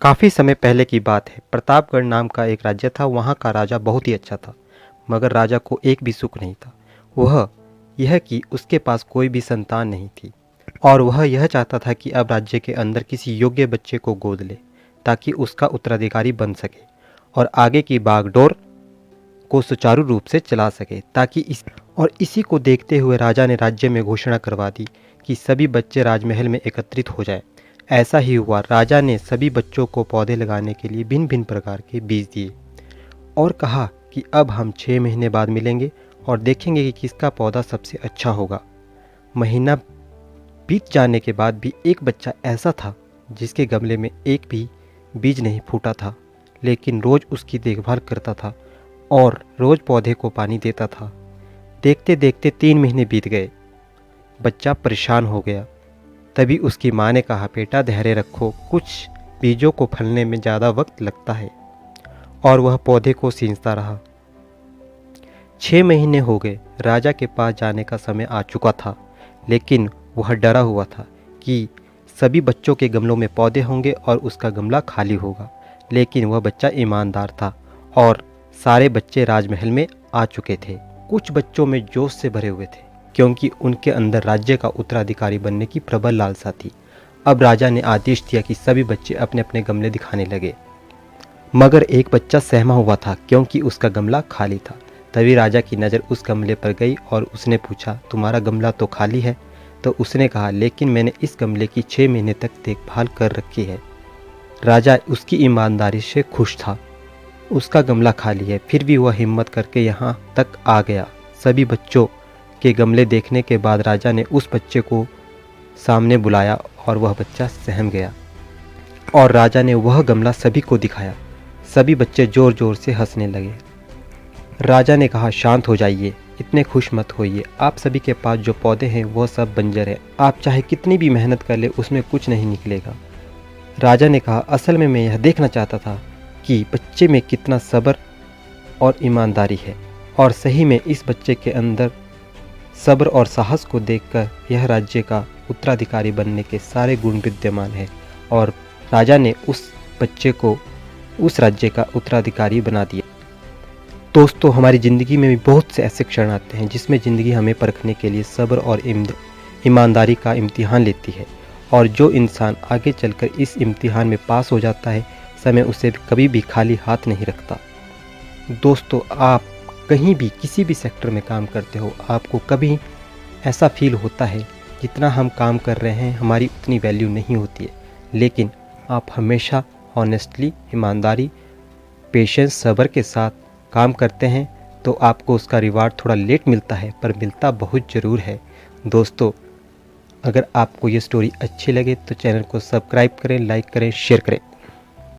काफ़ी समय पहले की बात है। प्रतापगढ़ नाम का एक राज्य था। वहाँ का राजा बहुत ही अच्छा था, मगर राजा को एक भी सुख नहीं था। वह यह कि उसके पास कोई भी संतान नहीं थी और वह यह चाहता था कि अब राज्य के अंदर किसी योग्य बच्चे को गोद ले ताकि उसका उत्तराधिकारी बन सके और आगे की बागडोर को सुचारू रूप से चला सके। इसी को देखते हुए राजा ने राज्य में घोषणा करवा दी कि सभी बच्चे राजमहल में एकत्रित हो जाएं। ऐसा ही हुआ। राजा ने सभी बच्चों को पौधे लगाने के लिए भिन्न भिन्न प्रकार के बीज दिए और कहा कि अब हम 6 महीने बाद मिलेंगे और देखेंगे कि किसका पौधा सबसे अच्छा होगा। महीना बीत जाने के बाद भी एक बच्चा ऐसा था जिसके गमले में एक भी बीज नहीं फूटा था, लेकिन रोज़ उसकी देखभाल करता था और रोज़ पौधे को पानी देता था। देखते देखते 3 महीने बीत गए। बच्चा परेशान हो गया। तभी उसकी माँ ने कहा, बेटा धैर्य रखो, कुछ बीजों को फलने में ज़्यादा वक्त लगता है। और वह पौधे को सींचता रहा। 6 महीने हो गए। राजा के पास जाने का समय आ चुका था, लेकिन वह डरा हुआ था कि सभी बच्चों के गमलों में पौधे होंगे और उसका गमला खाली होगा। लेकिन वह बच्चा ईमानदार था और सारे बच्चे राजमहल में आ चुके थे। कुछ बच्चों में जोश से भरे हुए थे क्योंकि उनके अंदर राज्य का उत्तराधिकारी बनने की प्रबल लालसा थी। अब राजा ने आदेश दिया कि सभी बच्चे अपने अपने गमले दिखाने लगे, मगर एक बच्चा सहमा हुआ था क्योंकि उसका गमला खाली था। तभी राजा की नज़र उस गमले पर गई और उसने पूछा, तुम्हारा गमला तो खाली है? तो उसने कहा, लेकिन मैंने इस गमले की 6 महीने तक देखभाल कर रखी है। राजा उसकी ईमानदारी से खुश था। उसका गमला खाली है, फिर भी वह हिम्मत करके यहाँ तक आ गया। सभी बच्चों के गमले देखने के बाद राजा ने उस बच्चे को सामने बुलाया और वह बच्चा सहम गया और राजा ने वह गमला सभी को दिखाया। सभी बच्चे ज़ोर ज़ोर से हंसने लगे। राजा ने कहा, शांत हो जाइए, इतने खुश मत होइए। आप सभी के पास जो पौधे हैं वह सब बंजर है। आप चाहे कितनी भी मेहनत कर ले उसमें कुछ नहीं निकलेगा। राजा ने कहा, असल में मैं यह देखना चाहता था कि बच्चे में कितना सब्र और ईमानदारी है, और सही में इस बच्चे के अंदर सब्र और साहस को देखकर यह राज्य का उत्तराधिकारी बनने के सारे गुण विद्यमान हैं। और राजा ने उस बच्चे को उस राज्य का उत्तराधिकारी बना दिया। दोस्तों, हमारी ज़िंदगी में भी बहुत से ऐसे क्षण आते हैं जिसमें ज़िंदगी हमें परखने के लिए सब्र और ईमानदारी का इम्तिहान लेती है, और जो इंसान आगे चलकर इस इम्तिहान में पास हो जाता है, समय उसे कभी भी खाली हाथ नहीं रखता। दोस्तों, आप कहीं भी किसी भी सेक्टर में काम करते हो, आपको कभी ऐसा फील होता है जितना हम काम कर रहे हैं हमारी उतनी वैल्यू नहीं होती है, लेकिन आप हमेशा ऑनेस्टली, ईमानदारी, पेशेंस, सब्र के साथ काम करते हैं तो आपको उसका रिवार्ड थोड़ा लेट मिलता है, पर मिलता बहुत ज़रूर है। दोस्तों, अगर आपको ये स्टोरी अच्छी लगे तो चैनल को सब्सक्राइब करें, लाइक करें, शेयर करें।